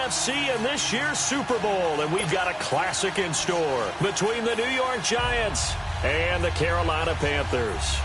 NFC in this year's Super Bowl, and we've got a classic in store between the New York Giants and the Carolina Panthers.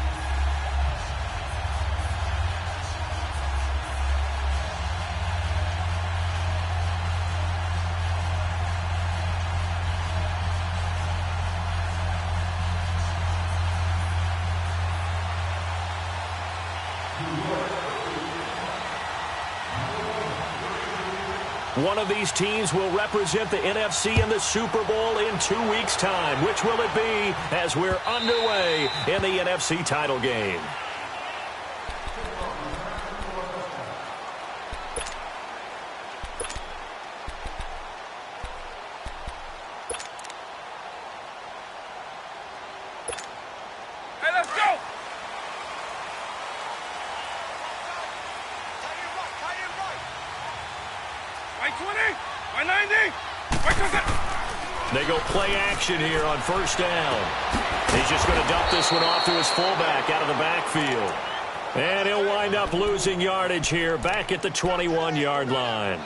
One of these teams will represent the NFC in the Super Bowl in 2 weeks' time. Which will it be as we're underway in the NFC title game? Hey, let's go! Right 20, right 90, right 20. They go play action here on first down. He's just going to dump this one off to his fullback out of the backfield. And he'll wind up losing yardage here back at the 21-yard line.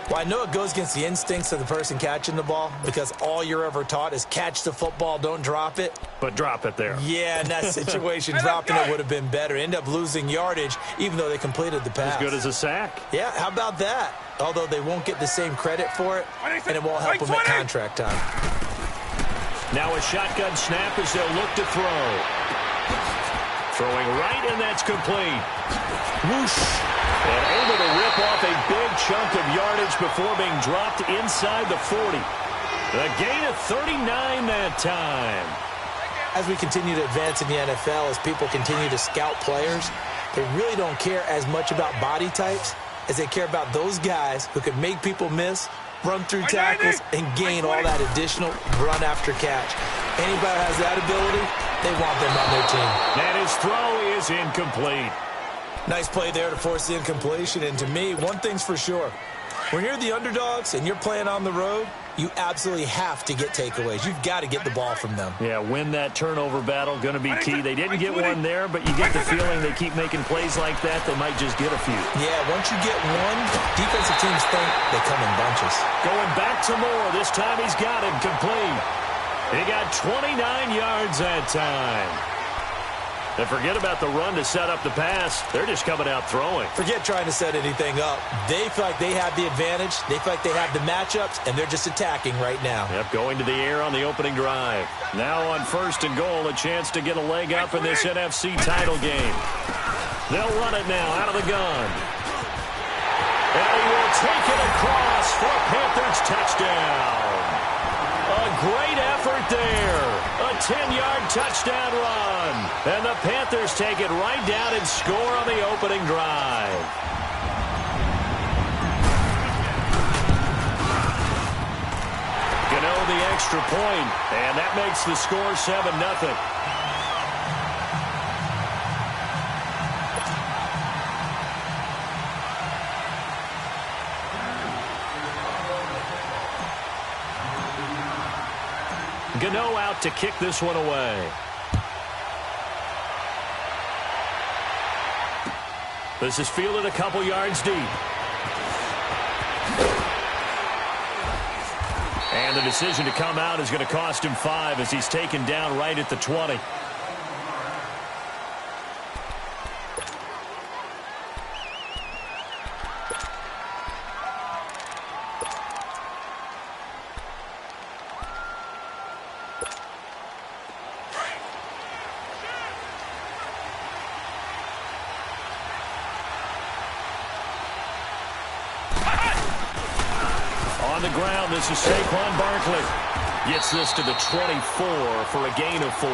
Well, I know it goes against the instincts of the person catching the ball because all you're ever taught is catch the football, don't drop it. But drop it there. Yeah, in that situation, dropping it would have been better. End up losing yardage even though they completed the pass. As good as a sack. Yeah, how about that? Although they won't get the same credit for it, and it won't help them at contract time. Now a shotgun snap as they'll look to throw. Throwing right, and that's complete. Whoosh. And able to rip off a big chunk of yardage before being dropped inside the 40. A gain of 39 that time. As we continue to advance in the NFL, as people continue to scout players, they really don't care as much about body types as they care about those guys who can make people miss, run through tackles, and gain all that additional run after catch. Anybody who has that ability, they want them on their team. And his throw is incomplete. Nice play there to force the incompletion. And to me, one thing's for sure. When you're the underdogs and you're playing on the road, you absolutely have to get takeaways. You've got to get the ball from them. Yeah, win that turnover battle, going to be key. They didn't get one there, but you get the feeling they keep making plays like that, they might just get a few. Yeah, once you get one, defensive teams think they come in bunches. Going back to Moore. This time he's got him complete. He got 29 yards that time. And forget about the run to set up the pass. They're just coming out throwing. Forget trying to set anything up. They feel like they have the advantage. They feel like they have the matchups, and they're just attacking right now. Yep, going to the air on the opening drive. Now on first and goal, a chance to get a leg up in this NFC title game. They'll run it now out of the gun. And he will take it across for a Panthers touchdown. A great effort there. A 10-yard touchdown run. And the Panthers take it right down and score on the opening drive. Gano the extra point, and that makes the score 7-0. Gano out to kick this one away. This is fielded a couple yards deep. And the decision to come out is going to cost him 5 as he's taken down right at the 20. On the ground, this is Saquon Barkley. Gets this to the 24 for a gain of 4.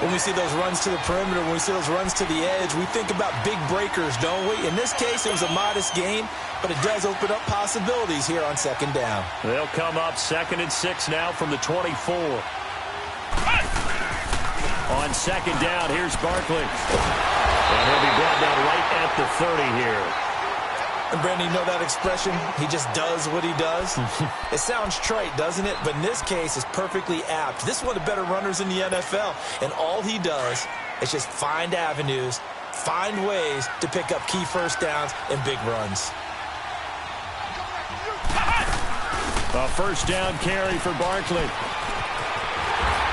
When we see those runs to the perimeter, when we see those runs to the edge, we think about big breakers, don't we? In this case, it was a modest gain, but it does open up possibilities here on second down. They'll come up 2nd and 6 now from the 24. On second down, here's Barkley. And he'll be brought down right at the 30 here. And, Brandon, you know that expression? He just does what he does? It sounds trite, doesn't it? But in this case, it's perfectly apt. This is one of the better runners in the NFL. And all he does is just find avenues, find ways to pick up key first downs and big runs. A first down carry for Barkley.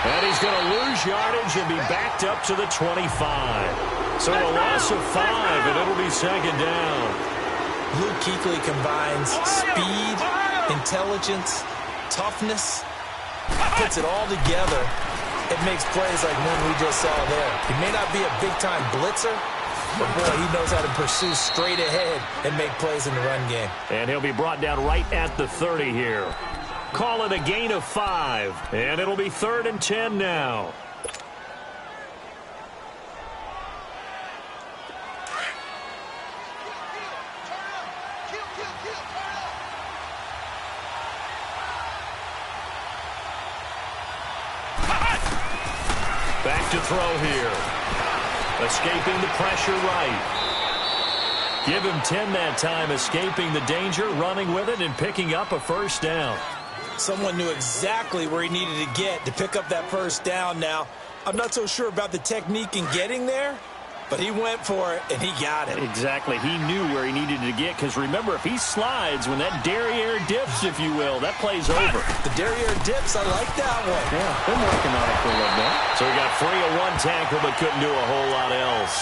And he's going to lose yardage and be backed up to the 25. So a loss of 5, and it'll be second down. Luke Kuechly combines speed, intelligence, toughness, puts it all together. It makes plays like one we just saw there. He may not be a big-time blitzer, but, boy, he knows how to pursue straight ahead and make plays in the run game. And he'll be brought down right at the 30 here. Call it a gain of 5, and it'll be 3rd and 10 now. Back to throw here. Escaping the pressure right. Give him 10 that time, escaping the danger, running with it, and picking up a first down. Someone knew exactly where he needed to get to pick up that first down now. I'm not so sure about the technique in getting there, but he went for it, and he got it. Exactly. He knew where he needed to get, because remember, if he slides, when that derriere dips, if you will, that play's over. The derriere dips, I like that one. Yeah, been working on it for a little bit. So he got free of one tackle, but couldn't do a whole lot else.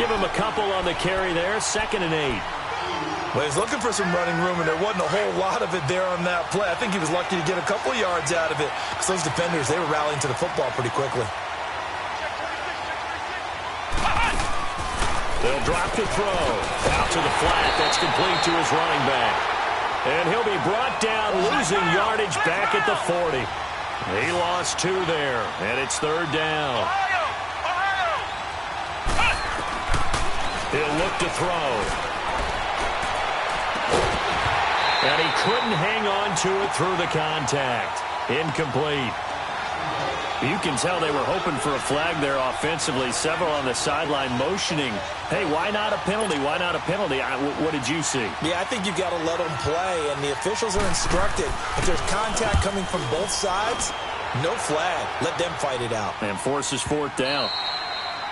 Give him a couple on the carry there, 2nd and 8. Well, he's looking for some running room, and there wasn't a whole lot of it there on that play. I think he was lucky to get a couple yards out of it, because those defenders, they were rallying to the football pretty quickly. They'll drop the throw. Out to the flat. That's complete to his running back. And he'll be brought down, losing yardage back at the 40. He lost 2 there, and it's 3rd down. He'll look to throw. And he couldn't hang on to it through the contact. Incomplete. You can tell they were hoping for a flag there offensively. Several on the sideline motioning. Hey, why not a penalty? Why not a penalty? What did you see? Yeah, I think you've got to let them play, and the officials are instructed. If there's contact coming from both sides, no flag. Let them fight it out. And forces 4th down.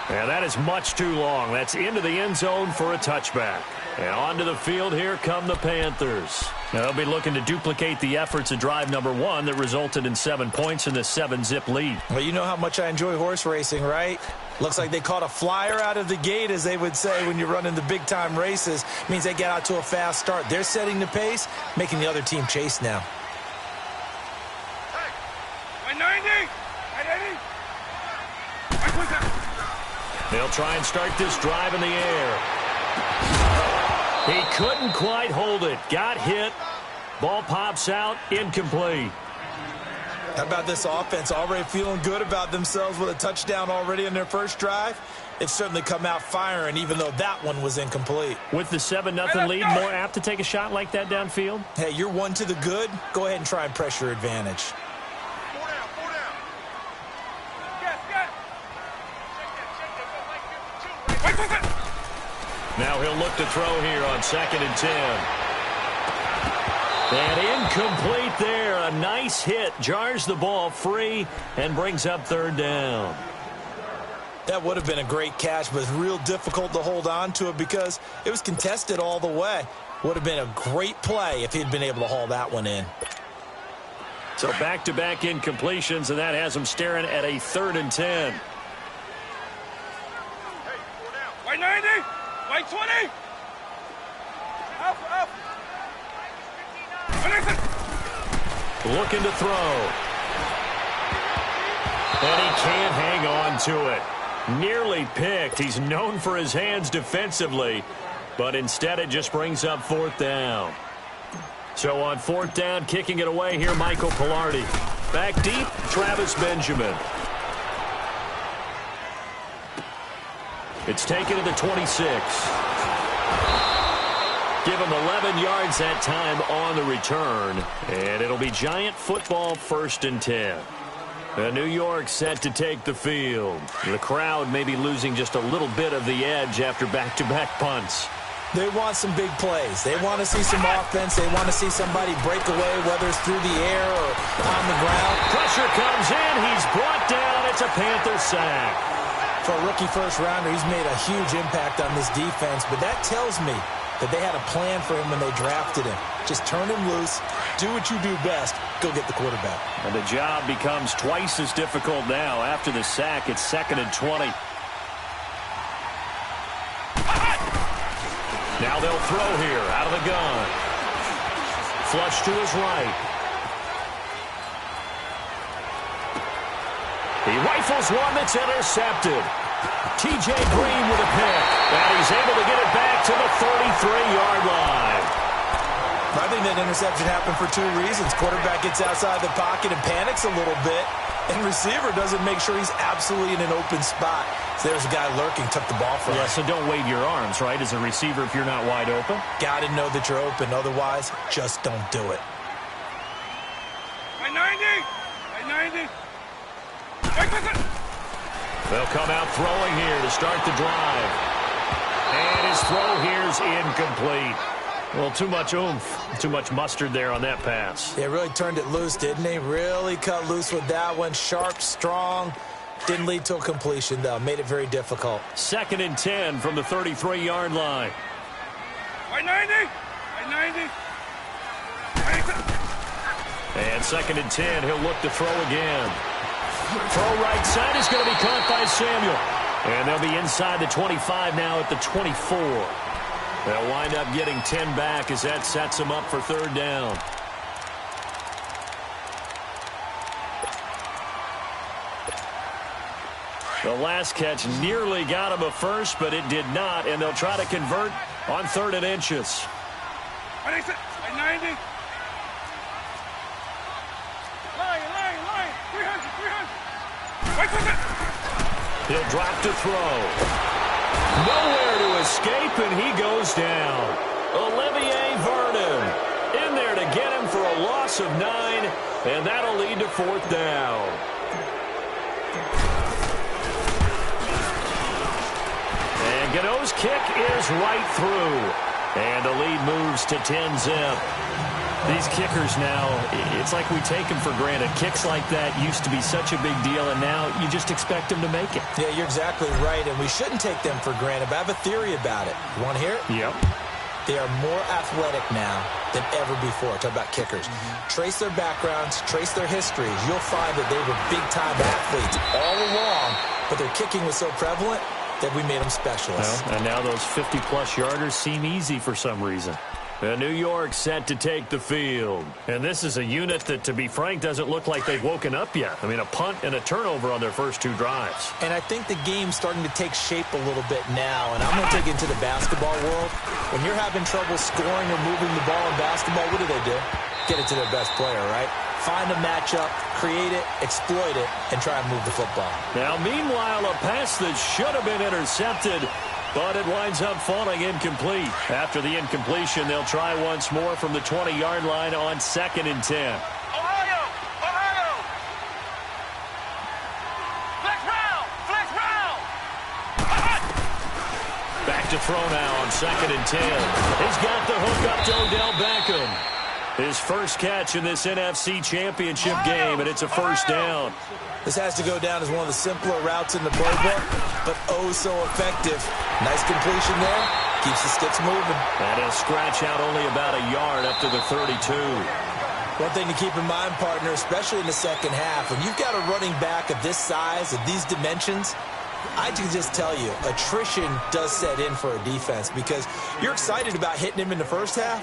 And that is much too long. That's into the end zone for a touchback. And onto the field, here come the Panthers. Now they'll be looking to duplicate the efforts of drive number 1 that resulted in 7 points in the 7-zip lead. Well, you know how much I enjoy horse racing, right? Looks like they caught a flyer out of the gate, as they would say when you're running the big-time races. Means they get out to a fast start. They're setting the pace, making the other team chase now. Hey, 90, 80. They'll try and start this drive in the air. He couldn't quite hold it. Got hit. Ball pops out. Incomplete. How about this offense already feeling good about themselves with a touchdown already in their first drive? They've certainly come out firing, even though that one was incomplete. With the 7-0 lead, more apt to take a shot like that downfield? Hey, you're 1 to the good. Go ahead and try and press your advantage. Now he'll look to throw here on 2nd and 10. And incomplete there. A nice hit. Jars the ball free and brings up 3rd down. That would have been a great catch, but it's real difficult to hold on to it because it was contested all the way. Would have been a great play if he'd been able to haul that one in. So back-to-back incompletions, and that has him staring at a 3rd and 10. White 90, white 20. Up. Looking to throw. And he can't hang on to it. Nearly picked. He's known for his hands defensively, but instead it just brings up 4th down. So on 4th down, kicking it away here, Michael Pilardi. Back deep, Travis Benjamin. It's taken to the 26. Give him 11 yards that time on the return, and it'll be Giant football 1st and 10. New York set to take the field. The crowd may be losing just a little bit of the edge after back-to-back punts. They want some big plays. They want to see some offense. They want to see somebody break away, whether it's through the air or on the ground. Pressure comes in. He's brought down. It's a Panther sack. For a rookie first-rounder, he's made a huge impact on this defense, but that tells me that they had a plan for him when they drafted him. Just turn him loose, do what you do best, go get the quarterback. And the job becomes twice as difficult now. After the sack, it's 2nd and 20. Now they'll throw here out of the gun. Flush to his right. He rifles one that's intercepted. T.J. Green with a pick. And he's able to get it back to the 33-yard line. I think that interception happened for two reasons. Quarterback gets outside the pocket and panics a little bit, and receiver doesn't make sure he's absolutely in an open spot. So there's a guy lurking, took the ball from him. Yeah, so don't wave your arms, right, as a receiver if you're not wide open. Got to know that you're open. Otherwise, just don't do it. By 90! By 90! They'll come out throwing here to start the drive. And his throw here's incomplete. Well, too much oomph, too much mustard there on that pass. They really turned it loose, didn't they? Really cut loose with that one. Sharp, strong. Didn't lead to a completion, though. Made it very difficult. 2nd and 10 from the 33-yard line. By 90! By 90! And 2nd and 10, he'll look to throw again. Throw right side is going to be caught by Samuel. And they'll be inside the 25 now at the 24. They'll wind up getting 10 back as that sets them up for 3rd down. The last catch nearly got him a first, but it did not, and they'll try to convert on 3rd and inches. By 90! Line! 300! He'll drop to throw. Nowhere to escape, and he goes down. Olivier Vernon in there to get him for a loss of 9, and that'll lead to 4th down. And Gano's kick is right through, and the lead moves to 10-zip. These kickers now, it's like we take them for granted. Kicks like that used to be such a big deal, and now you just expect them to make it. Yeah, you're exactly right, and we shouldn't take them for granted, but I have a theory about it. You want to hear it? Yep. They are more athletic now than ever before. Talk about kickers. Trace their backgrounds, trace their histories. You'll find that they were big-time athletes all along, but their kicking was so prevalent that we made them specialists. Well, and now those 50-plus yarders seem easy for some reason. And New York set to take the field. And this is a unit that, to be frank, doesn't look like they've woken up yet. I mean, a punt and a turnover on their first 2 drives. And I think the game's starting to take shape a little bit now. And I'm going to take it into the basketball world. When you're having trouble scoring or moving the ball in basketball, what do? Get it to their best player, right? Find a matchup, create it, exploit it, and try and move the football. Now, meanwhile, a pass that should have been intercepted, but it winds up falling incomplete. After the incompletion, they'll try once more from the 20-yard line on 2nd and 10. Ohio! Flex round! Back to throw now on 2nd and 10. He's got the hook up to Odell Beckham. His first catch in this NFC Championship game, and it's a 1st down. This has to go down as one of the simpler routes in the playbook, but oh so effective. Nice completion there. Keeps the sticks moving. And he'll scratch out only about a yard up to the 32. One thing to keep in mind, partner, especially in the second half, when you've got a running back of this size, of these dimensions, I can just tell you, attrition does set in for a defense because you're excited about hitting him in the first half.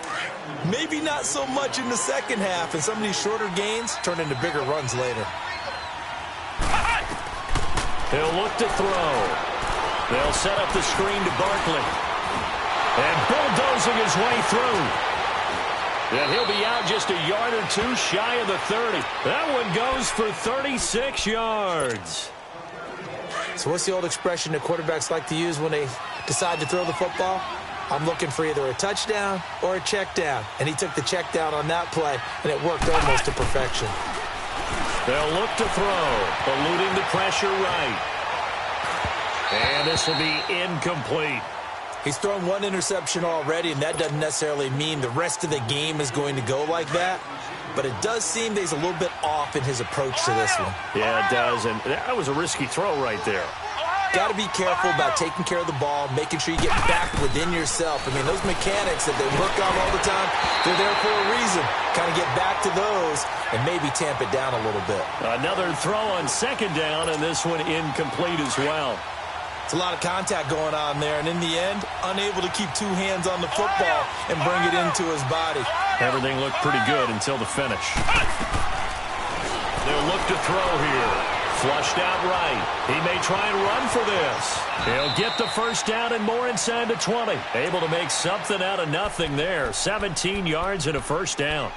Maybe not so much in the second half, and some of these shorter gains turn into bigger runs later. He'll look to throw. They'll set up the screen to Barkley. And bulldozing his way through. And he'll be out just a yard or 2 shy of the 30. That one goes for 36 yards. So what's the old expression that quarterbacks like to use when they decide to throw the football? I'm looking for either a touchdown or a check down. And he took the check down on that play, and it worked almost to perfection. They'll look to throw, eluding the pressure right. And this will be incomplete. He's thrown 1 interception already, and that doesn't necessarily mean the rest of the game is going to go like that. But it does seem that he's a little bit off in his approach to this one. Yeah, it does, and that was a risky throw right there. got to be careful about taking care of the ball, making sure you get back within yourself. I mean, those mechanics that they work on all the time, they're there for a reason. Kind of get back to those and maybe tamp it down a little bit. Another throw on second down, and this one incomplete as well. It's a lot of contact going on there, and in the end, unable to keep two hands on the football and bring it into his body. Everything looked pretty good until the finish. They'll look to throw here. Flushed out right. He may try and run for this. He'll get the first down and more inside the 20. Able to make something out of nothing there. 17 yards and a first down.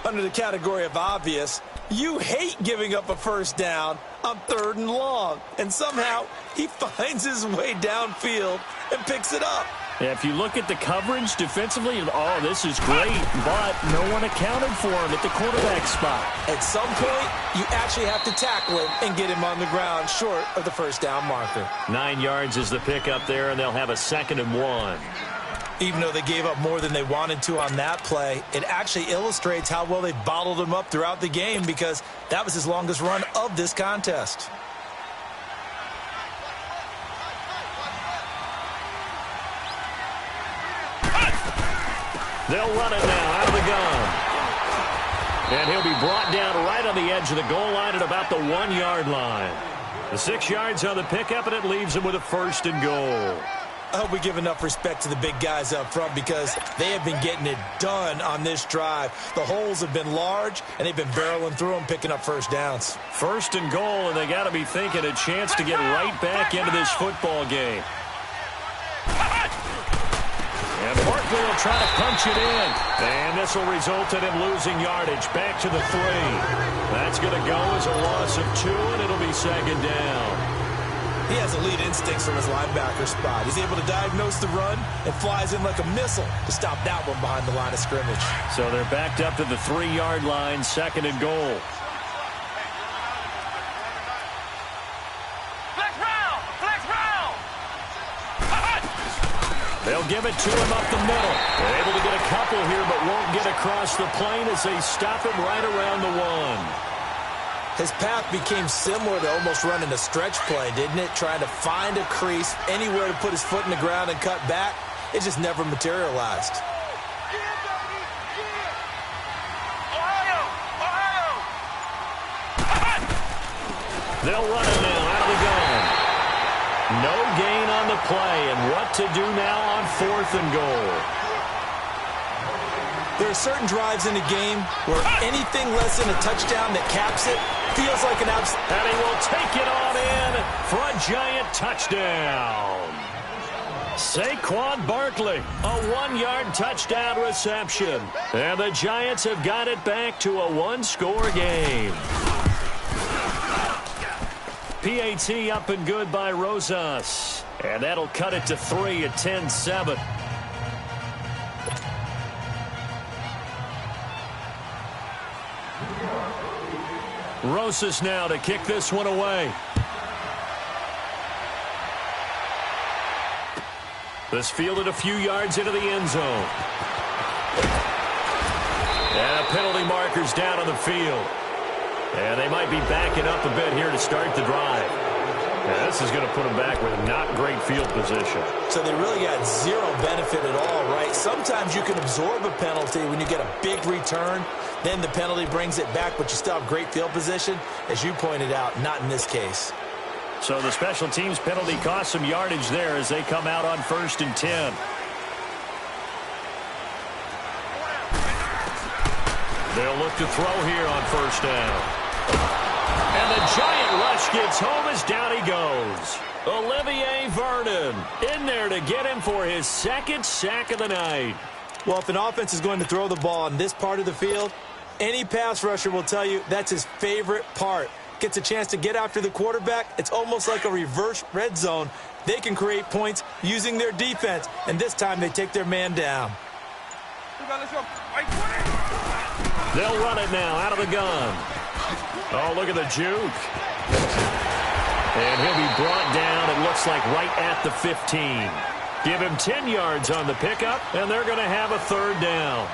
Under the category of obvious, you hate giving up a first down on 3rd and long. And somehow, he finds his way downfield and picks it up. Yeah, if you look at the coverage defensively, oh, this is great, but no one accounted for him at the quarterback spot. At some point, you actually have to tackle him and get him on the ground short of the first down marker. 9 yards is the pickup there, and they'll have a 2nd and 1. Even though they gave up more than they wanted to on that play, it actually illustrates how well they bottled him up throughout the game because that was his longest run of this contest. They'll run it now out of the gun. And he'll be brought down right on the edge of the goal line at about the 1-yard line. The 6 yards on the pickup, and it leaves him with a 1st and goal. I hope we give enough respect to the big guys up front because they have been getting it done on this drive. The holes have been large, and they've been barreling through them, picking up first downs. 1st and goal, and they got to be thinking a chance to get right back into this football game. And Barkley will try to punch it in. And this will result in him losing yardage back to the 3. That's going to go as a loss of 2, and it'll be 2nd down. He has elite instincts from his linebacker spot. He's able to diagnose the run and flies in like a missile to stop that one behind the line of scrimmage. So they're backed up to the 3-yard line, 2nd and goal. They'll give it to him up the middle. They're able to get a couple here, but won't get across the plane as they stop him right around the 1. His path became similar to almost running a stretch play, didn't it? Trying to find a crease, anywhere to put his foot in the ground and cut back. It just never materialized. They'll run it now out of the gun. No gain on the play, and what to do now on 4th and goal. There are certain drives in the game where anything less than a touchdown that caps it feels like an abs. And he will take it on in for a giant touchdown. Saquon Barkley, a 1-yard touchdown reception. And the Giants have got it back to a 1-score game. PAT up and good by Rosas. And that'll cut it to 3 at 10-7. Rosas now to kick this one away. This fielded a few yards into the end zone. And a penalty marker's down on the field. And they might be backing up a bit here to start the drive. Yeah, this is going to put them back with not great field position. So they really got zero benefit at all, right? Sometimes you can absorb a penalty when you get a big return. Then the penalty brings it back, but you still have great field position. As you pointed out, not in this case. So the special teams penalty cost some yardage there as they come out on 1st and 10. They'll look to throw here on 1st down. And the giant rush gets home as down he goes. Olivier Vernon in there to get him for his 2nd sack of the night. Well, if an offense is going to throw the ball on this part of the field, any pass rusher will tell you that's his favorite part. Gets a chance to get after the quarterback. It's almost like a reverse red zone. They can create points using their defense, and this time they take their man down. They'll run it now out of the gun. Oh, look at the juke. And he'll be brought down, it looks like, right at the 15. Give him 10 yards on the pickup, and they're going to have a 3rd down.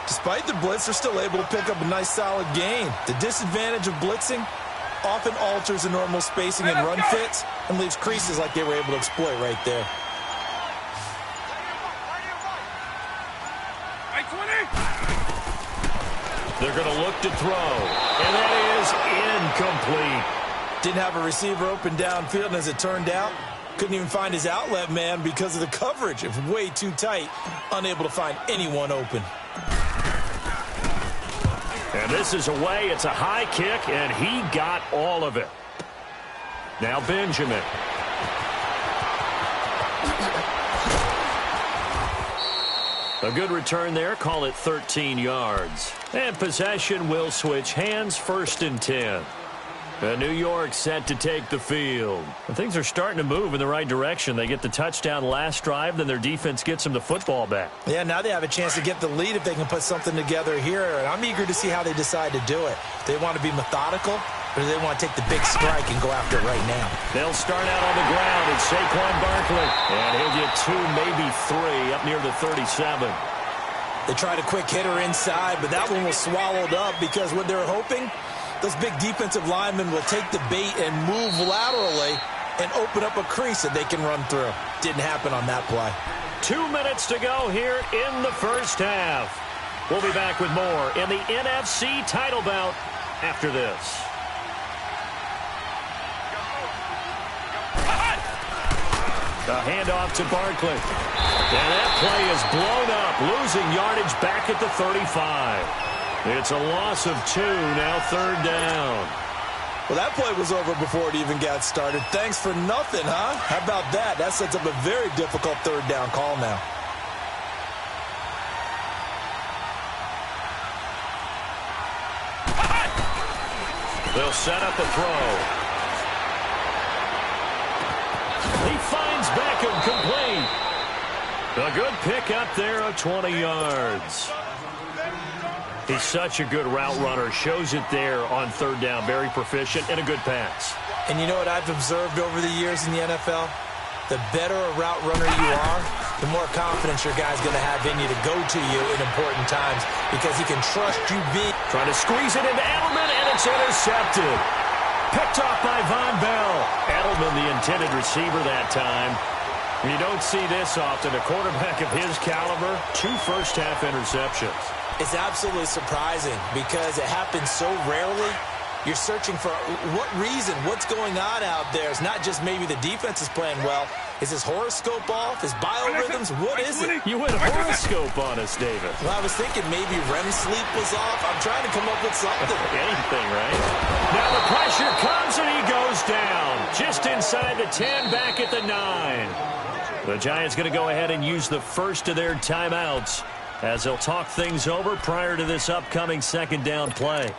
Despite the blitz, they're still able to pick up a nice, solid gain. The disadvantage of blitzing, often alters the normal spacing and run fits and leaves creases like they were able to exploit right there. They're going to look to throw, and that is incomplete. Didn't have a receiver open downfield, and as it turned out, couldn't even find his outlet man because of the coverage. It was way too tight, unable to find anyone open. And this is away. It's a high kick, and he got all of it. Now Benjamin. A good return there. Call it 13 yards. And possession will switch hands, 1st and 10. New York set to take the field. And things are starting to move in the right direction. They get the touchdown last drive, then their defense gets them the football back. Yeah, now they have a chance to get the lead if they can put something together here. And I'm eager to see how they decide to do it. They want to be methodical, or do they want to take the big strike and go after it right now? They'll start out on the ground. It's Saquon Barkley. And he'll get 2, maybe 3, up near the 37. They tried a quick hitter inside, but that one was swallowed up because what they're hoping, those big defensive linemen will take the bait and move laterally and open up a crease that they can run through. Didn't happen on that play. 2 minutes to go here in the first half. We'll be back with more in the NFC title bout after this. The handoff to Barkley. And that play is blown up, losing yardage back at the 35. It's a loss of 2, now 3rd down. Well, that play was over before it even got started. Thanks for nothing, huh? How about that? That sets up a very difficult 3rd down call now. They'll set up a throw. He finds Beckham complete. A good pick up there of 20 yards. He's such a good route runner. Shows it there on 3rd down. Very proficient and a good pass. And you know what I've observed over the years in the NFL? The better a route runner you are, the more confidence your guy's going to have in you to go to you in important times because he can trust you big. Trying to squeeze it into Edelman, and it's intercepted. Picked off by Von Bell. Edelman, the intended receiver that time. And you don't see this often. A quarterback of his caliber, 2 first-half interceptions. It's absolutely surprising because it happens so rarely. You're searching for what reason, what's going on out there. It's not just maybe the defense is playing well. Is his horoscope off? His biorhythms? What is it? You went horoscope on us, David. Well, I was thinking maybe REM sleep was off. I'm trying to come up with something. Anything, right? Now the pressure comes and he goes down. Just inside the 10, back at the 9. The Giants going to go ahead and use the first of their timeouts as they'll talk things over prior to this upcoming 2nd down play.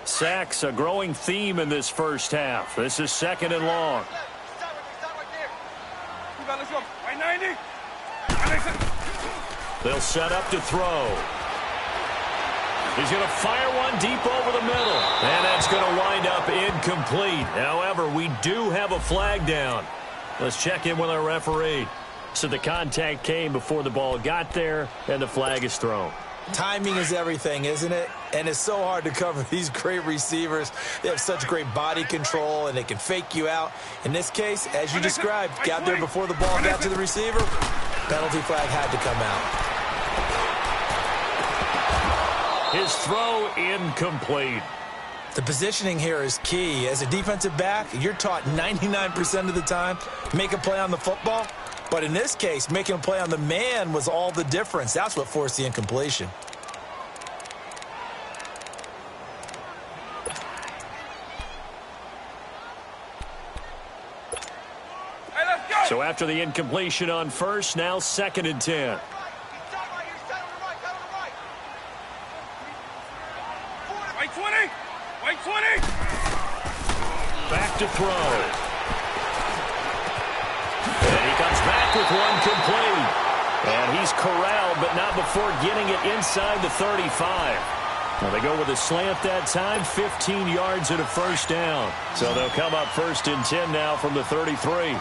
Sacks, a growing theme in this first half. This is 2nd and long. They'll set up to throw. He's going to fire one deep over the middle. And that's going to wind up incomplete. However, we do have a flag down. Let's check in with our referee. So the contact came before the ball got there, and the flag is thrown. Timing is everything, isn't it? And it's so hard to cover these great receivers. They have such great body control, and they can fake you out. In this case, as you described, got there before the ball got to the receiver. Penalty flag had to come out. His throw incomplete. The positioning here is key. As a defensive back, you're taught 99% of the time, make a play on the football. But in this case, making a play on the man was all the difference. That's what forced the incompletion. Hey, let's go! So after the incompletion on first, now 2nd and 10. White 20! White 20! Back to throw. And he comes back with one complete. And he's corralled, but not before getting it inside the 35. Now they go with a slant that time, 15 yards and a 1st down. So they'll come up 1st and 10 now from the 33.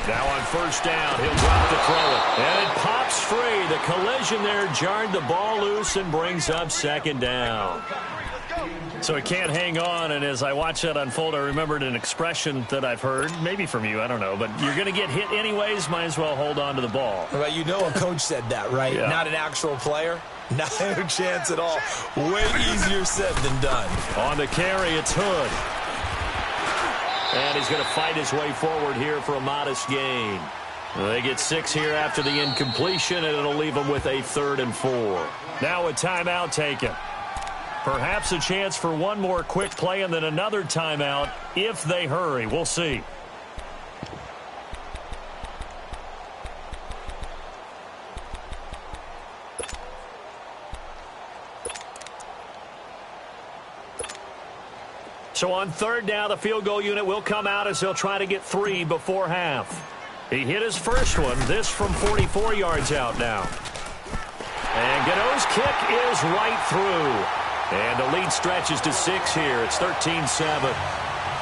Now on first down, he'll drop to throw it. And it pops free. The collision there jarred the ball loose and brings up second down. So he can't hang on, and as I watch that unfold, I remembered an expression that I've heard, maybe from you, I don't know, but you're going to get hit anyways, might as well hold on to the ball. Well, you know a coach said that, right? Yeah. Not an actual player. Not a chance at all. Way easier said than done. On the carry, it's Hood. And he's going to fight his way forward here for a modest gain. They get 6 here after the incompletion, and it'll leave them with a 3rd and 4. Now a timeout taken. Perhaps a chance for one more quick play and then another timeout if they hurry. We'll see. So on 3rd down, the field goal unit will come out as they'll try to get 3 before half. He hit his first one, this from 44 yards out now. And Gano's kick is right through. And the lead stretches to 6 here. It's 13-7.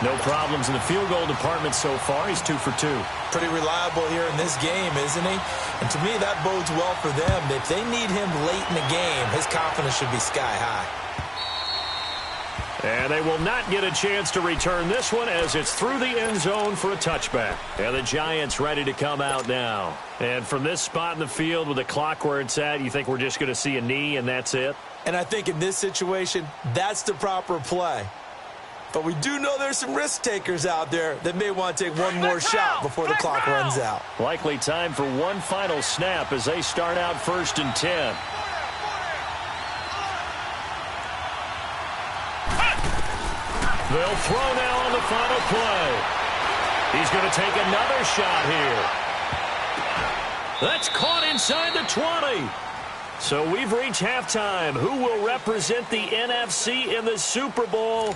No problems in the field goal department so far. He's 2 for 2. Pretty reliable here in this game, isn't he? And to me, that bodes well for them. If they need him late in the game, his confidence should be sky high. And they will not get a chance to return this one as it's through the end zone for a touchback. And the Giants ready to come out now. And from this spot in the field with the clock where it's at, you think we're just going to see a knee and that's it? And I think in this situation, that's the proper play. But we do know there's some risk takers out there that may want to take one more shot before the clock runs out. Likely time for one final snap as they start out 1st and 10. They'll throw now on the final play. He's going to take another shot here. That's caught inside the 20. So we've reached halftime. Who will represent the NFC in the Super Bowl?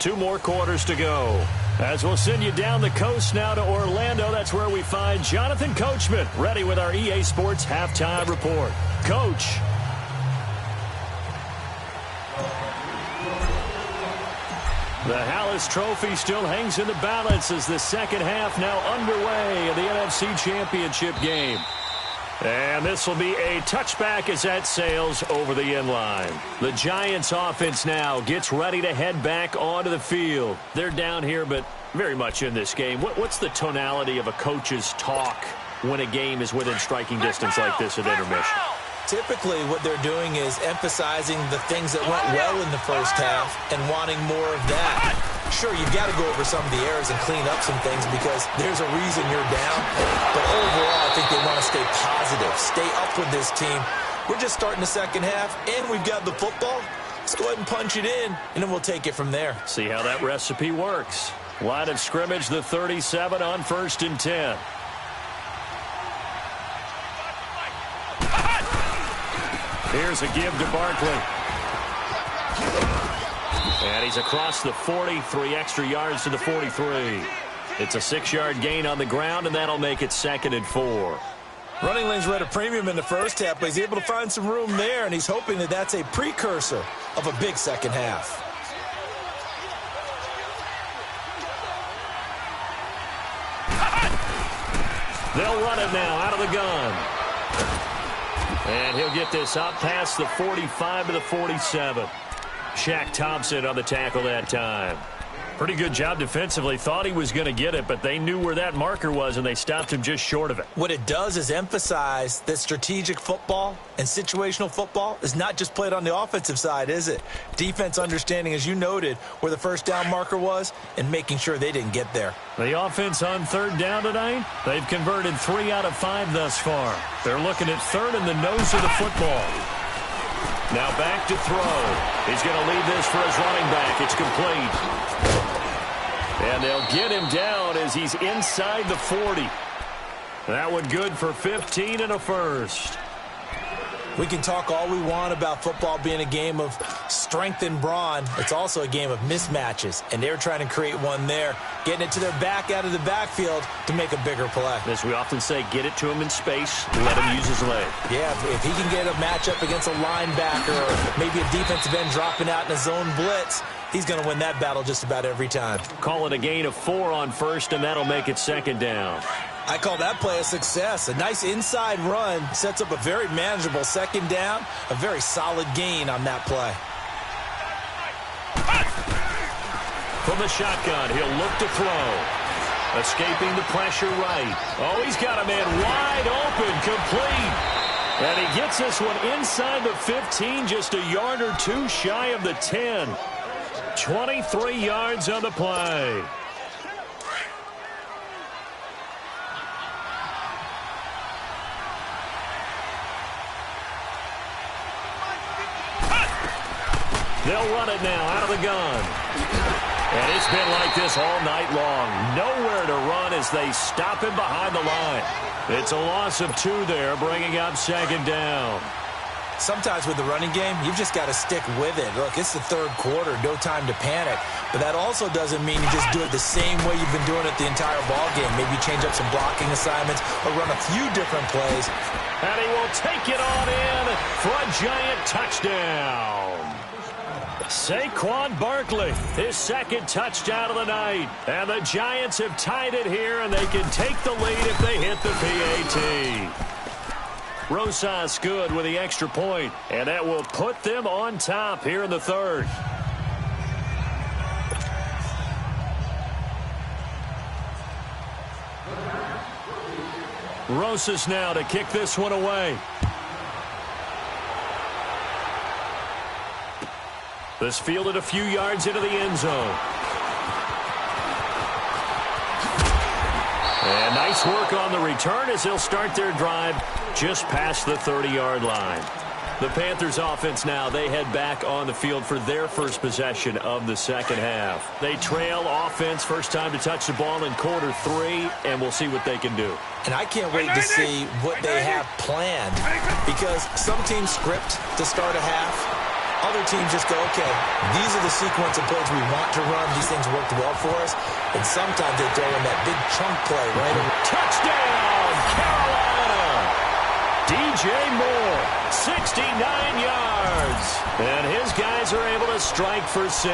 2 more quarters to go. As we'll send you down the coast now to Orlando, that's where we find Jonathan Coachman, ready with our EA Sports Halftime Report. Coach. The Hallis Trophy still hangs in the balance as the second half now underway in the NFC Championship game. And this will be a touchback as that sails over the end line. The Giants offense now gets ready to head back onto the field. They're down here, but very much in this game. What's the tonality of a coach's talk when a game is within striking distance like this at intermission? Typically, what they're doing is emphasizing the things that went well in the first half and wanting more of that. Sure, you've got to go over some of the errors and clean up some things because there's a reason you're down. But overall, I think they want to stay positive, stay up with this team. We're just starting the second half, and we've got the football. Let's go ahead and punch it in, and then we'll take it from there. See how that recipe works. Line of scrimmage, the 37 on 1st and 10. Here's a give to Barkley. And he's across the 40, 3 extra yards to the 43. It's a 6-yard gain on the ground, and that'll make it 2nd and 4. Running lanes were at a premium in the first half, but he's able to find some room there, and he's hoping that that's a precursor of a big second half. They'll run it now out of the gun. And he'll get this up past the 45 to the 47. Shaq Thompson on the tackle that time. Pretty good job defensively. Thought he was going to get it, but they knew where that marker was, and they stopped him just short of it. What it does is emphasize that strategic football and situational football is not just played on the offensive side, is it? Defense understanding, as you noted, where the first down marker was and making sure they didn't get there. The offense on 3rd down tonight, they've converted 3 out of 5 thus far. They're looking at 3rd in the nose of the football. Now back to throw. He's going to lead this for his running back. It's complete. And they'll get him down as he's inside the 40. That one good for 15 and a first. We can talk all we want about football being a game of strength and brawn. It's also a game of mismatches, and they're trying to create one there, getting it to their back out of the backfield to make a bigger play. As we often say, get it to him in space, let him use his leg. Yeah, if he can get a matchup against a linebacker or maybe a defensive end dropping out in a zone blitz, he's going to win that battle just about every time. Call it a gain of 4 on 1st, and that'll make it 2nd down. I call that play a success. A nice inside run sets up a very manageable second down, a very solid gain on that play. From the shotgun, he'll look to throw. Escaping the pressure right. Oh, he's got a man wide open, complete. And he gets this one inside the 15, just a yard or two shy of the 10. 23 yards on the play. They'll run it now out of the gun. And it's been like this all night long. Nowhere to run as they stop him behind the line. It's a loss of 2 there, bringing up second down. Sometimes with the running game, you've just got to stick with it. Look, it's the third quarter, no time to panic. But that also doesn't mean you just do it the same way you've been doing it the entire ball game. Maybe change up some blocking assignments or run a few different plays. And he will take it on in for a giant touchdown. Saquon Barkley, his second touchdown of the night. And the Giants have tied it here, and they can take the lead if they hit the PAT. Rosas good with the extra point, and that will put them on top here in the third. Rosas now to kick this one away. This fielded a few yards into the end zone. And nice work on the return as they'll start their drive just past the 30-yard line. The Panthers offense now, they head back on the field for their first possession of the second half. They trail offense, first time to touch the ball in quarter 3, and we'll see what they can do. And I can't wait to see what they have planned, because some teams script to start a half. Other teams just go, okay, these are the sequence of plays we want to run. These things worked well for us. And sometimes they throw in that big chunk play, right? Touchdown, Carolina! DJ Moore, 69 yards. And his guys are able to strike for 6.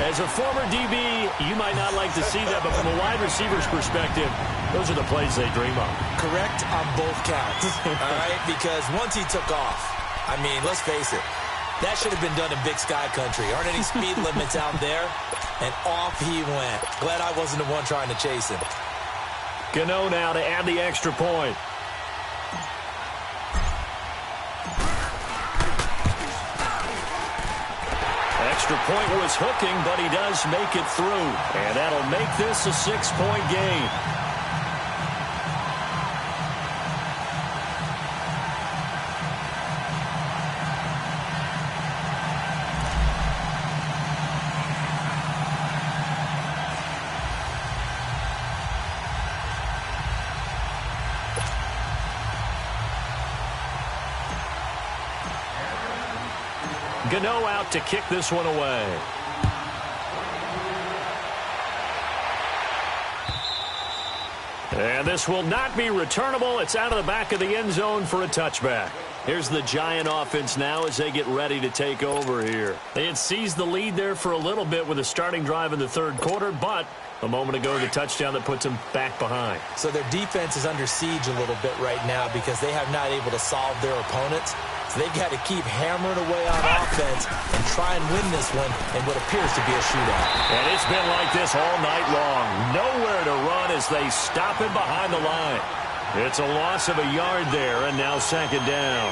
As a former DB, you might not like to see that, but from a wide receiver's perspective, those are the plays they dream of. Correct on both counts, all right? Because once he took off, I mean, let's face it, that should have been done in Big Sky Country. Aren't any speed limits out there? And off he went. Glad I wasn't the one trying to chase him. Gano now to add the extra point. Extra point was hooking, but he does make it through. And that'll make this a 6-point game. Gano out to kick this one away. And this will not be returnable. It's out of the back of the end zone for a touchback. Here's the Giant offense now as they get ready to take over here. They had seized the lead there for a little bit with a starting drive in the third quarter, but a moment ago the touchdown that puts them back behind. So their defense is under siege a little bit right now because they have not able to solve their opponents. So they've got to keep hammering away on offense and try and win this one in what appears to be a shootout. And it's been like this all night long. Nowhere to run as they stop him behind the line. It's a loss of a yard there, and now second down.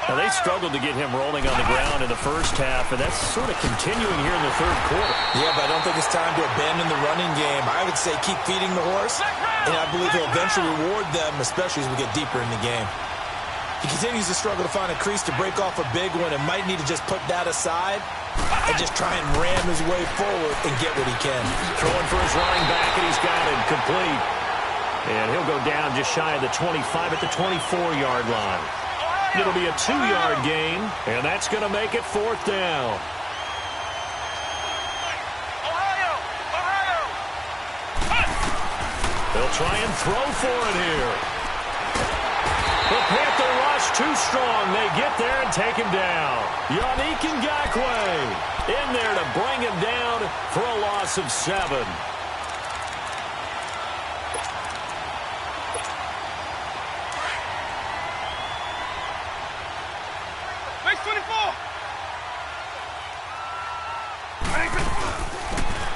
Now, they struggled to get him rolling on the ground in the first half, and that's sort of continuing here in the third quarter. Yeah, but I don't think it's time to abandon the running game. I would say keep feeding the horse, and I believe he'll eventually reward them, especially as we get deeper in the game. He continues to struggle to find a crease to break off a big one and might need to just put that aside and just try and ram his way forward and get what he can. Throwing for his running back, and he's got it complete. And he'll go down just shy of the 25 at the 24-yard line. It'll be a 2-yard gain, and that's going to make it fourth down. They'll try and throw for it here. The Panther rush too strong. They get there and take him down. Yannick Ngakoue in there to bring him down for a loss of 7.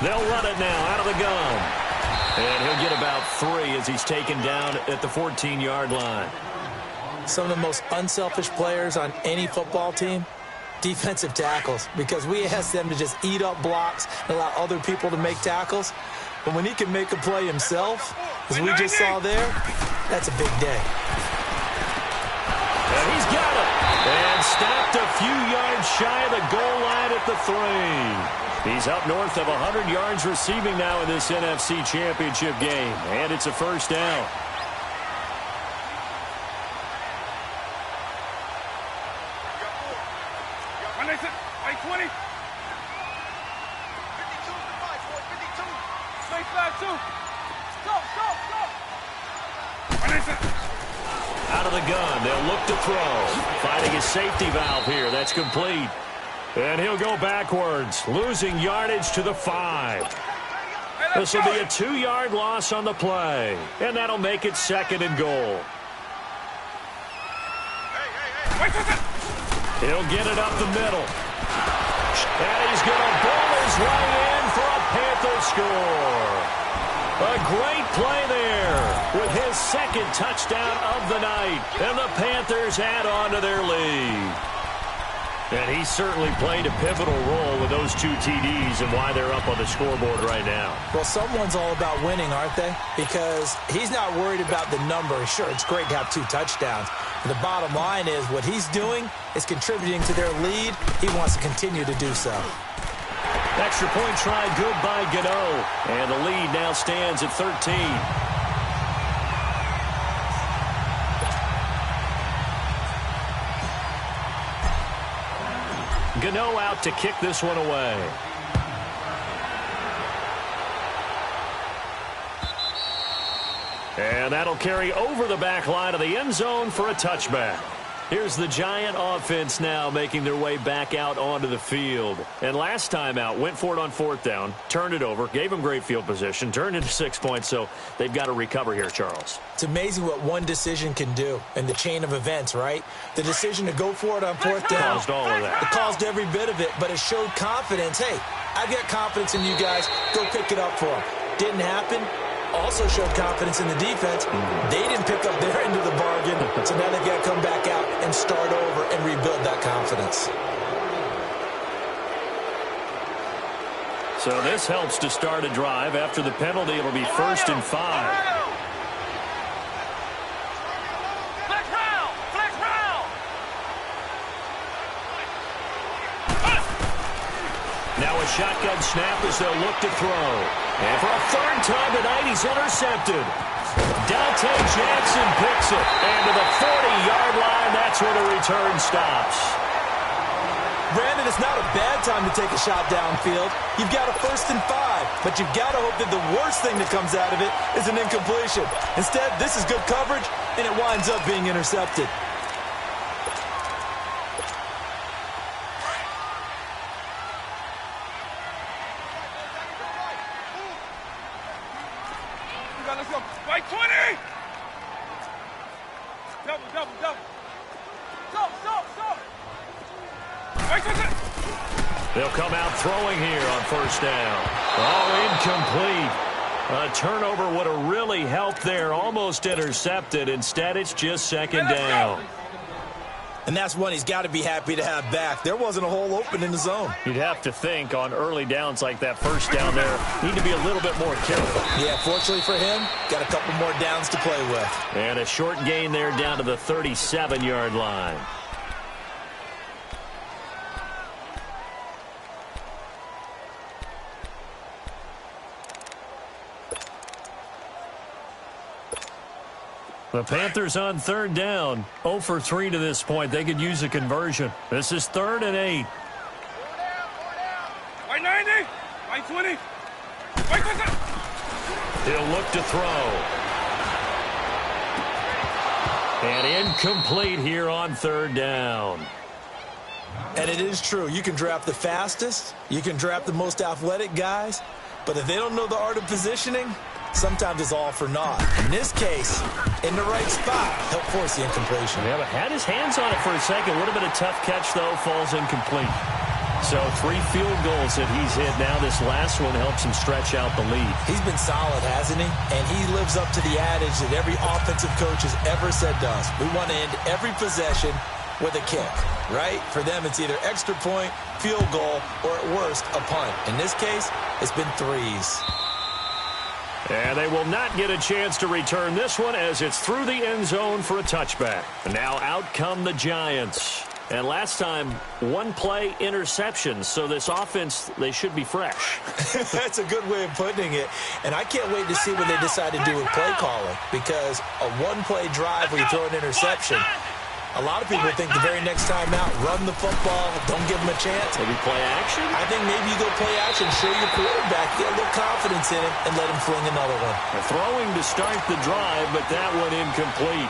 They'll run it now out of the gun. And he'll get about 3 as he's taken down at the 14-yard line. Some of the most unselfish players on any football team, defensive tackles, because we ask them to just eat up blocks and allow other people to make tackles. But when he can make a play himself, as we just saw there, that's a big day. And he's got it. And stopped a few yards shy of the goal line at the 3. He's up north of 100 yards receiving now in this NFC Championship game. And it's a first down. White 20. 52. Straight flag 2. Out of the gun. They'll look to throw. Finding his safety valve here. That's complete. And he'll go backwards, losing yardage to the 5. This will be a 2-yard loss on the play. And that'll make it 2nd and goal. He'll get it up the middle. And he's going to ball his way in for a Panther score. A great play there with his 2nd touchdown of the night. And the Panthers add on to their lead. And he certainly played a pivotal role with those 2 TDs and why they're up on the scoreboard right now. Well, someone's all about winning, aren't they? Because he's not worried about the number. Sure, it's great to have 2 touchdowns. But the bottom line is what he's doing is contributing to their lead. He wants to continue to do so. Extra point try good by Gano. And the lead now stands at 13. Gano out to kick this one away. And that'll carry over the back line of the end zone for a touchback. Here's the Giant offense now making their way back out onto the field. And last time out, went for it on 4th down, turned it over, gave them great field position, turned into 6 points, so they've got to recover here, Charles. It's amazing what one decision can do in the chain of events, right? The decision to go for it on 4th down. Caused all of that. It caused every bit of it, but it showed confidence. Hey, I've got confidence in you guys. Go pick it up for them. Didn't happen. Also showed confidence in the defense. They didn't pick up their end of the bargain, so now they've got to come back out and start over and rebuild that confidence. So this helps to start a drive. After the penalty, it'll be 1st and 5. Now a shotgun snap as they'll look to throw. And for a 3rd time tonight, he's intercepted. Dante Jackson picks it. And to the 40-yard line, that's where the return stops. Brandon, it's not a bad time to take a shot downfield. You've got a 1st and 5, but you've got to hope that the worst thing that comes out of it is an incompletion. Instead, this is good coverage, and it winds up being intercepted. Let's go. White 20. Double. Stop. White 20. They'll come out throwing here on 1st down. Oh, incomplete. A turnover would have really helped there. Almost intercepted. Instead, it's just 2nd down. And that's one he's got to be happy to have back. There wasn't a hole open in the zone. You'd have to think on early downs like that 1st down there, need to be a little bit more careful. Yeah, fortunately for him, got a couple more downs to play with. And a short gain there down to the 37-yard line. The Panthers on 3rd down. 0 for 3 to this point. They could use a conversion. This is 3rd and 8. White 90. White 20. White 20. He'll look to throw. And incomplete here on 3rd down. And it is true. You can draft the fastest. You can draft the most athletic guys. But if they don't know the art of positioning, sometimes it's all for naught. In this case, in the right spot, help force the incompletion. Yeah, but had his hands on it for a second. Would have been a tough catch, though. Falls incomplete. So 3 field goals that he's hit now. This last one helps him stretch out the lead. He's been solid, hasn't he? And he lives up to the adage that every offensive coach has ever said to us. We want to end every possession with a kick, right? For them, it's either extra point, field goal, or at worst, a punt. In this case, it's been 3s. And they will not get a chance to return this one as it's through the end zone for a touchback. And now out come the Giants. And last time, 1-play interception. So this offense, they should be fresh. That's a good way of putting it. And I can't wait to see what they decide to do with play calling. Because a 1-play drive where you throw an interception, a lot of people think the very next time out, run the football, don't give them a chance. Maybe play action? I think maybe you go play action, show your quarterback, get a little confidence in him, and let him fling another one. Throwing to start the drive, but that one incomplete.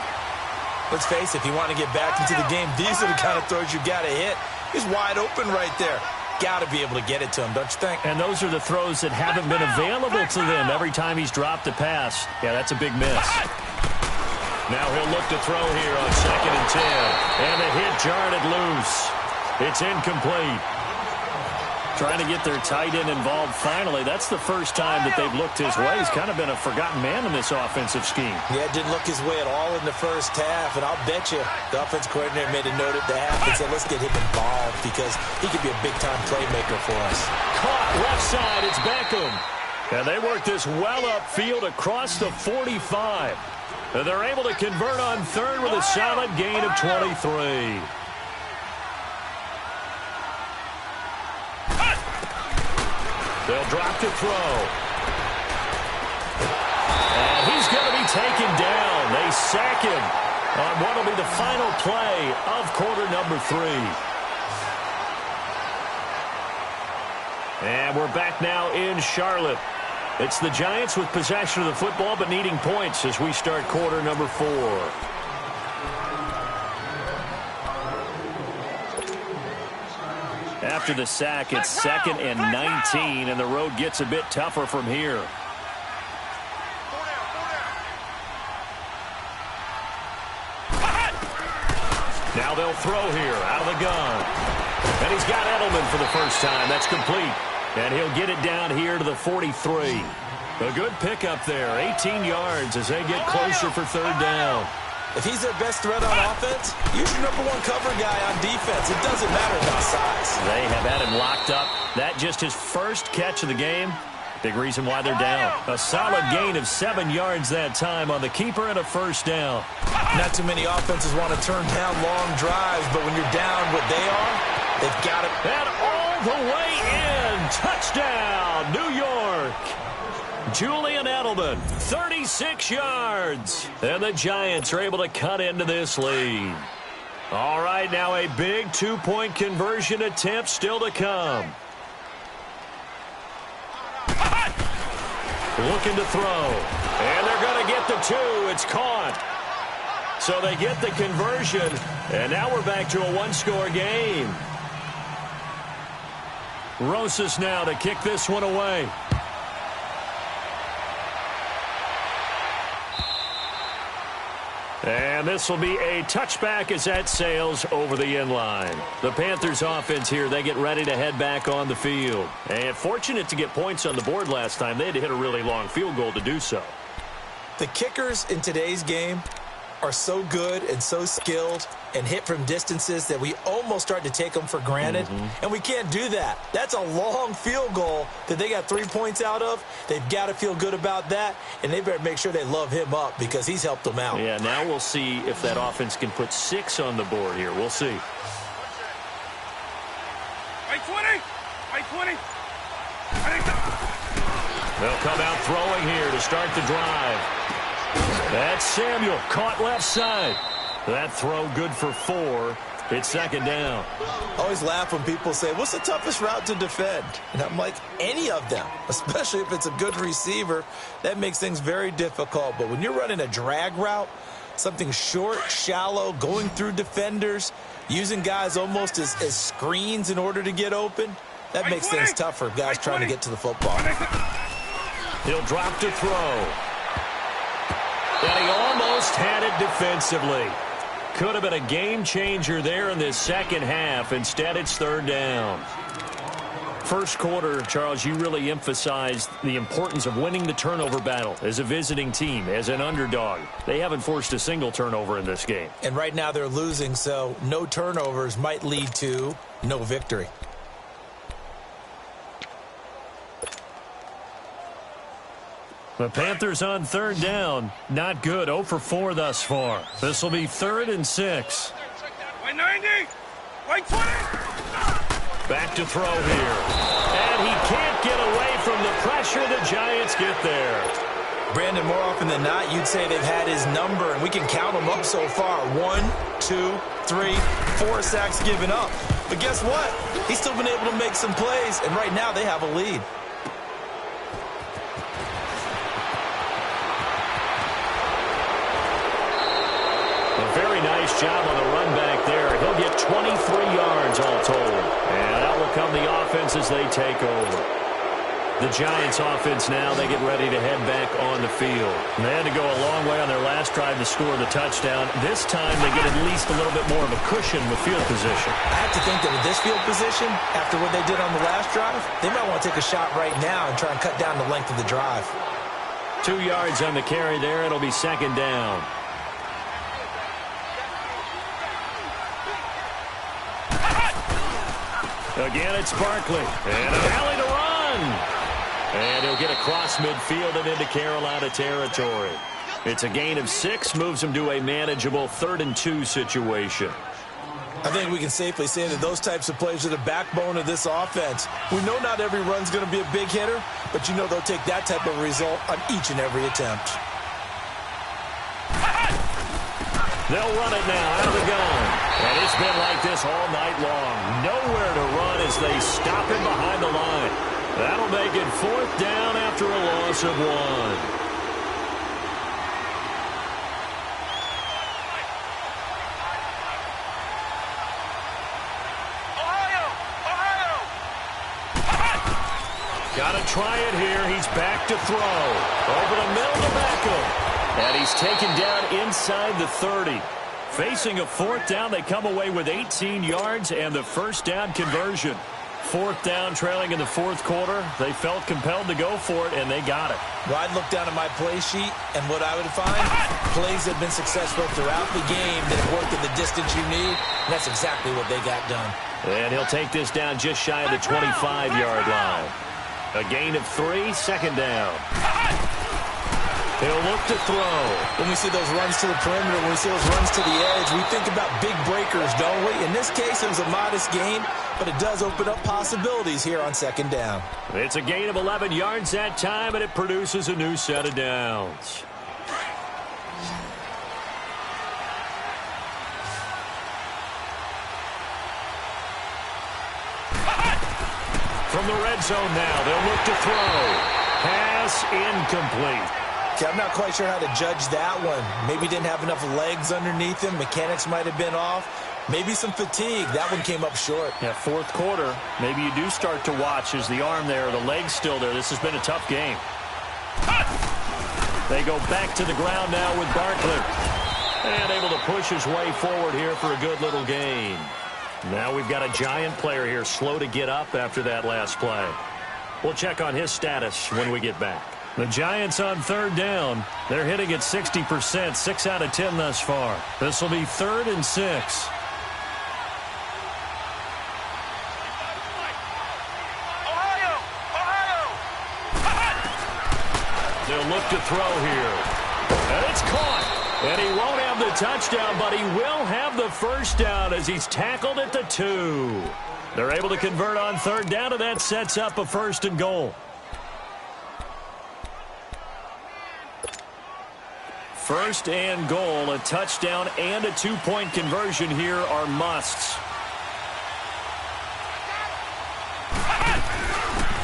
Let's face it, if you want to get back into the game, these are the kind of throws you got to hit. He's wide open right there. Got to be able to get it to him, don't you think? And those are the throws that haven't been available to them every time he's dropped a pass. Yeah, that's a big miss. Now he'll look to throw here on 2nd and 10. And the hit jarred it loose. It's incomplete. Trying to get their tight end involved finally. That's the first time that they've looked his way. He's kind of been a forgotten man in this offensive scheme. Yeah, didn't look his way at all in the first half. And I'll bet you the offense coordinator made a note at the half and said, let's get him involved because he could be a big-time playmaker for us. Caught left side. It's Beckham. And they work this well upfield across the 45. And they're able to convert on 3rd with a solid gain of 23. They'll drop to throw. And he's going to be taken down. They sack him on what will be the final play of quarter number 3. And we're back now in Charlotte. It's the Giants with possession of the football but needing points as we start quarter number 4. After the sack, it's 2nd and 19, and the road gets a bit tougher from here. Now they'll throw here out of the gun. And he's got Edelman for the first time. That's complete. And he'll get it down here to the 43. A good pickup there, 18 yards as they get closer for 3rd down. If he's their best threat on offense, use your #1 cover guy on defense. It doesn't matter about size. They have had him locked up. That just his first catch of the game. Big reason why they're down. A solid gain of 7 yards that time on the keeper and a 1st down. Not too many offenses want to turn down long drives, but when you're down what they are, they've got it. And all the way in. Touchdown, New York. Julian Edelman, 36 yards. And the Giants are able to cut into this lead. All right, now a big 2-point conversion attempt still to come. Looking to throw. And they're going to get the 2. It's caught. So they get the conversion. And now we're back to a 1-score game. Rosas now to kick this one away. And this will be a touchback as that sails over the end line. The Panthers offense here, they get ready to head back on the field. And fortunate to get points on the board last time. They had to hit a really long field goal to do so. The kickers in today's game are so good and so skilled and hit from distances that we almost start to take them for granted. And we can't do that. That's a long field goal that they got 3 points out of. They've got to feel good about that, and they better make sure they love him up because he's helped them out. Yeah, now we'll see if that offense can put 6 on the board here. We'll see. Right 20. Right 20. They'll come out throwing here to start the drive. That's Samuel, caught left side. That throw good for 4. It's 2nd down. I always laugh when people say, what's the toughest route to defend? And I'm like, any of them, especially if it's a good receiver. That makes things very difficult. But when you're running a drag route, something short, shallow, going through defenders, using guys almost as screens in order to get open, that makes things tough for guys trying to get to the football. He'll drop to throw. And he almost had it defensively. could have been a game changer there in this second half. Instead, it's third down. First quarter, Charles, you really emphasized the importance of winning the turnover battle as a visiting team, as an underdog. They haven't forced a single turnover in this game. And right now they're losing, so no turnovers might lead to no victory. The Panthers on third down. Not good. 0 for 4 thus far. This will be 3rd and 6. White 90. White 20. Back to throw here. And he can't get away from the pressure. The Giants get there. Brandon, more often than not, you'd say they've had his number, and we can count them up so far. 1, 2, 3, 4 sacks given up. But guess what? He's still been able to make some plays, and right now they have a lead. Very nice job on the run back there. He'll get 23 yards all told. And out will come the offense as they take over. The Giants offense now, they get ready to head back on the field. And they had to go a long way on their last drive to score the touchdown. This time they get at least a little bit more of a cushion with field position. I have to think that with this field position, after what they did on the last drive, they might want to take a shot right now and try and cut down the length of the drive. 2 yards on the carry there. It'll be second down. Again, it's Barkley. And a rally to run. And he'll get across midfield and into Carolina territory. It's a gain of 6, moves him to a manageable 3rd and 2 situation. I think we can safely say that those types of plays are the backbone of this offense. We know not every run's going to be a big hitter, but you know they'll take that type of result on each and every attempt. They'll run it now out of the gun. And it's been like this all night long. Nowhere to run as they stop him behind the line. That'll make it 4th down after a loss of 1. Got to try it here. He's back to throw. Over the middle to Beckham. And he's taken down inside the 30. Facing a 4th down, they come away with 18 yards and the first down conversion. 4th down, trailing in the 4th quarter. They felt compelled to go for it, and they got it. Well, I'd look down at my play sheet, and what I would find, plays that have been successful throughout the game that have worked at the distance you need, and that's exactly what they got done. And he'll take this down just shy of the 25-yard line. A gain of 3, second down. He'll look to throw. When we see those runs to the perimeter, when we see those runs to the edge, we think about big breakers, don't we? In this case, it was a modest gain, but it does open up possibilities here on second down. It's a gain of 11 yards that time, and it produces a new set of downs. From the red zone now, they'll look to throw. Pass incomplete. Okay, I'm not quite sure how to judge that one. Maybe didn't have enough legs underneath him. Mechanics might have been off. Maybe some fatigue. That one came up short. Yeah, 4th quarter. Maybe you do start to watch as the arm there, the leg's still there. This has been a tough game. They go back to the ground now with Barkley. And able to push his way forward here for a good little gain. Now we've got a Giant player here slow to get up after that last play. We'll check on his status when we get back. The Giants on third down. They're hitting at 60%, 6 out of 10 thus far. This will be 3rd and 6. They'll look to throw here. And it's caught. And he won't have the touchdown, but he will have the first down as he's tackled at the 2. They're able to convert on third down, and that sets up a 1st and goal. 1st and goal, a touchdown and a 2-point conversion here are musts.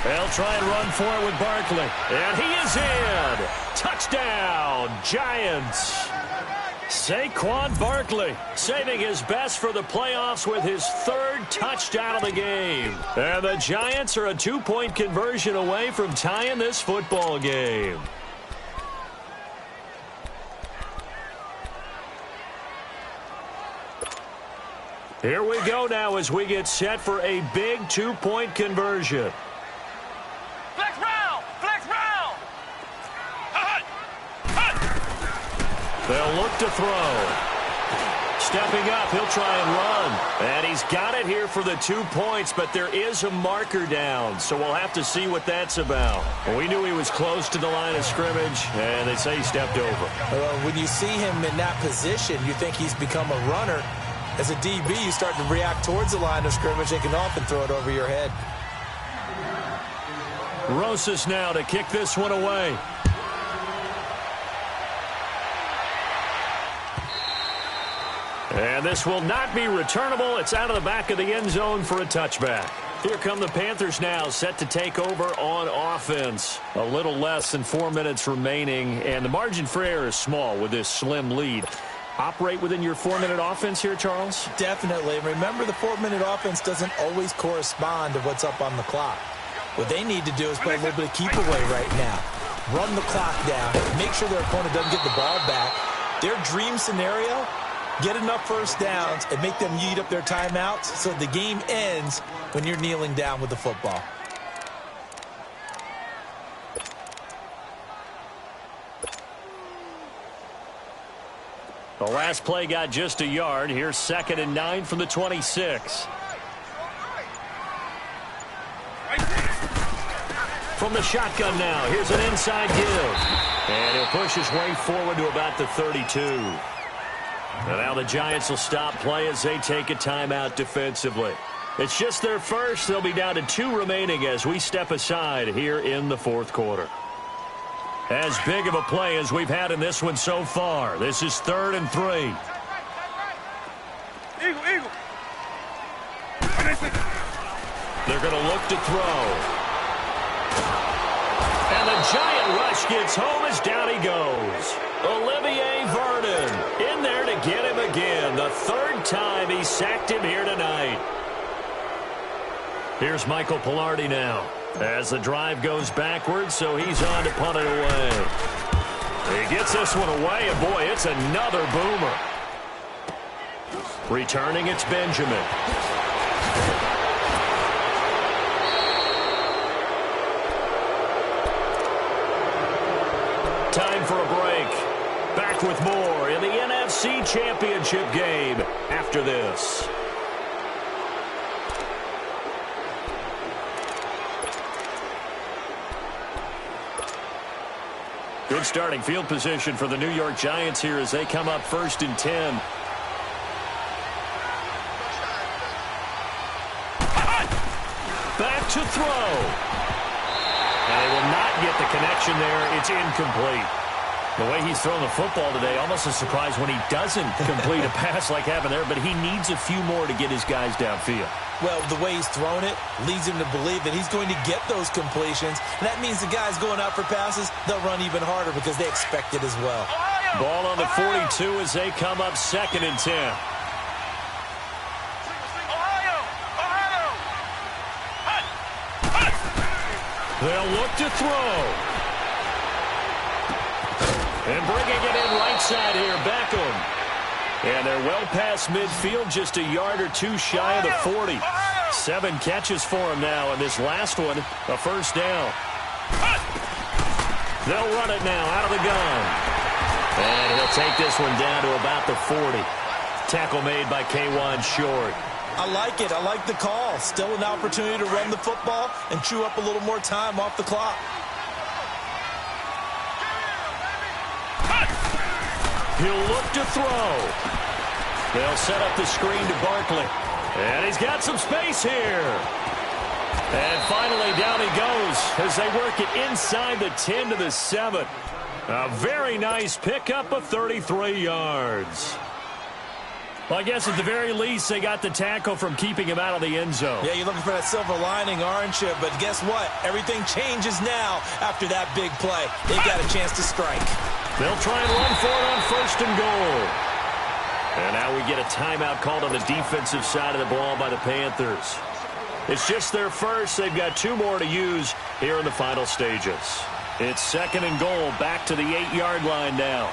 They'll try and run for it with Barkley. And he is in. Touchdown, Giants. Saquon Barkley saving his best for the playoffs with his 3rd touchdown of the game. And the Giants are a 2-point conversion away from tying this football game. Here we go now as we get set for a big 2-point conversion. Flex round! Flex round! They'll look to throw. Stepping up, he'll try and run. And he's got it here for the 2 points, but there is a marker down, so we'll have to see what that's about. Well, we knew he was close to the line of scrimmage, and they say he stepped over. When you see him in that position, you think he's become a runner. As a DB, you start to react towards the line of scrimmage. They can often throw it over your head. Rosas now to kick this one away. And this will not be returnable. It's out of the back of the end zone for a touchback. Here come the Panthers now, set to take over on offense. A little less than 4 minutes remaining, and the margin for error is small with this slim lead. Operate within your 4-minute offense here, Charles? Definitely. Remember, the 4-minute offense doesn't always correspond to what's up on the clock. What they need to do is play a little bit of keep away right now. Run the clock down. Make sure their opponent doesn't get the ball back. Their dream scenario, get enough first downs and make them eat up their timeouts so the game ends when you're kneeling down with the football. The last play got just a yard. Here's 2nd and 9 from the 26. From the shotgun now, here's an inside give. And he'll push his way forward to about the 32. And now the Giants will stop play as they take a timeout defensively. It's just their first. They'll be down to 2 remaining as we step aside here in the 4th quarter. As big of a play as we've had in this one so far. This is 3rd and 3. Eagle. They're going to look to throw. And the giant rush gets home as down he goes. Olivier Vernon in there to get him again. The 3rd time he sacked him here tonight. Here's Michael Pilardi now as the drive goes backwards, so he's on to punt it away. He gets this one away, and boy, it's another boomer. Returning, it's Benjamin. Time for a break. Back with more in the NFC Championship game after this. Good starting field position for the New York Giants here as they come up 1st and 10. Back to throw. And they will not get the connection there. It's incomplete. The way he's thrown the football today, almost a surprise when he doesn't complete a pass like happened there, but he needs a few more to get his guys downfield. Well, the way he's thrown it leads him to believe that he's going to get those completions. And that means the guys going out for passes, they'll run even harder because they expect it as well. Ball on the 42 as they come up 2nd and 10. They'll look to throw. And bringing it in right side here, Beckham. And they're well past midfield, just a yard or 2 shy of the 40. 7 catches for him now, and this last one, a 1st down. They'll run it now out of the gun. And he'll take this one down to about the 40. Tackle made by K'Wan Short. I like it. I like the call. Still an opportunity to run the football and chew up a little more time off the clock. He'll look to throw. They'll set up the screen to Barkley. And he's got some space here. And finally down he goes as they work it inside the 10 to the 7. A very nice pickup of 33 yards. Well, I guess at the very least they got the tackle from keeping him out of the end zone. Yeah, you're looking for that silver lining, aren't you? But guess what? Everything changes now after that big play. They got a chance to strike. They'll try and run for it on 1st and goal. And now we get a timeout called on the defensive side of the ball by the Panthers. It's just their first. They've got 2 more to use here in the final stages. It's 2nd and goal, back to the 8-yard line now.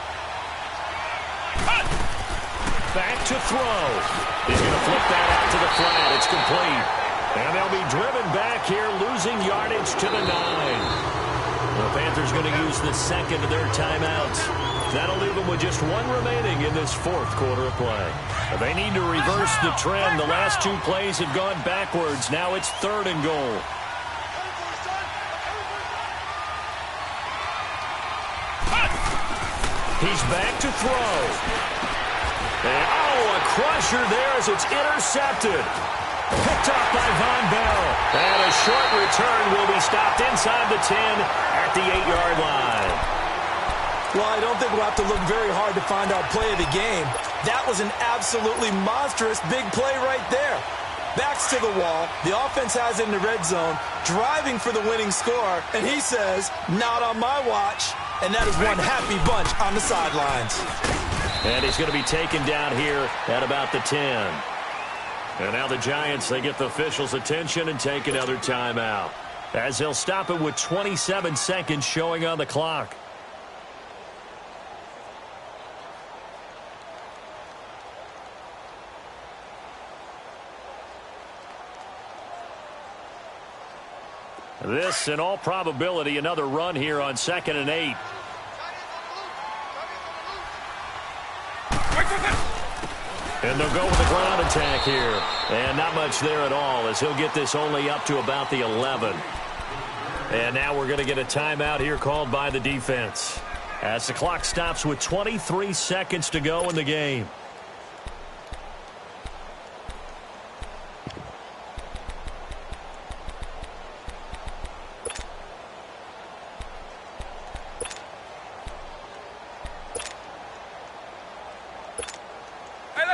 back to throw. He's going to flip that out to the flat. It's complete. And they'll be driven back here, losing yardage to the 9. The Panthers going to use the second of their timeouts. That'll leave them with just one remaining in this fourth quarter of play. They need to reverse the trend. The last 2 plays have gone backwards. Now it's 3rd and goal. He's back to throw. And, a crusher there as it's intercepted. Picked off by Von Bell. And a short return will be stopped inside the 10 at the 8-yard line. Well, I don't think we'll have to look very hard to find our play of the game. That was an absolutely monstrous big play right there. Backs to the wall. The offense has it in the red zone, driving for the winning score. And he says, not on my watch. And that is one happy bunch on the sidelines. And he's going to be taken down here at about the 10. And now the Giants, they get the officials' attention and take another timeout, as they'll stop it with 27 seconds showing on the clock. This, in all probability, another run here on 2nd and 8. And they'll go with the ground attack here. And not much there at all, as he'll get this only up to about the 11. And now we're going to get a timeout here called by the defense, as the clock stops with 23 seconds to go in the game.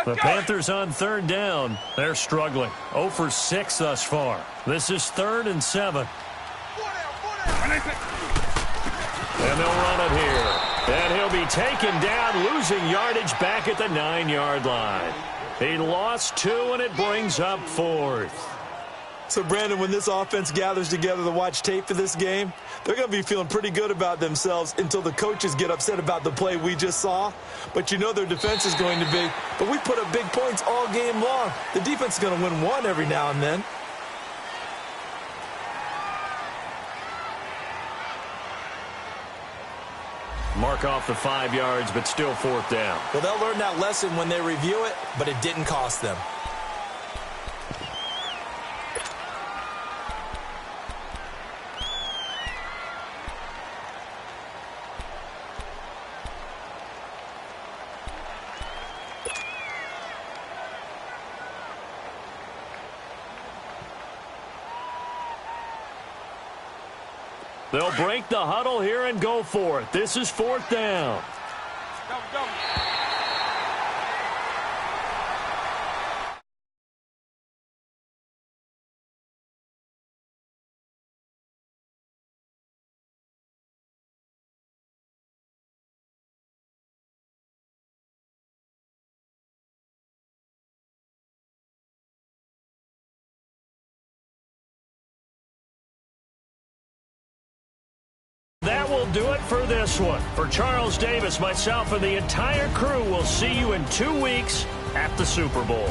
The Panthers on 3rd down. They're struggling. 0 for 6 thus far. This is 3rd and 7. And they'll run it here. And he'll be taken down, losing yardage back at the 9-yard line. He lost 2, and it brings up 4th. So, Brandon, when this offense gathers together to watch tape for this game, they're going to be feeling pretty good about themselves until the coaches get upset about the play we just saw. But you know their defense is going to be. But we put up big points all game long. The defense is going to win one every now and then. Mark off the 5 yards, but still 4th down. Well, they'll learn that lesson when they review it, but it didn't cost them. They'll break the huddle here and go for it. This is 4th down. Go. That will do it for this one. For Charles Davis, myself, and the entire crew, we'll see you in 2 weeks at the Super Bowl.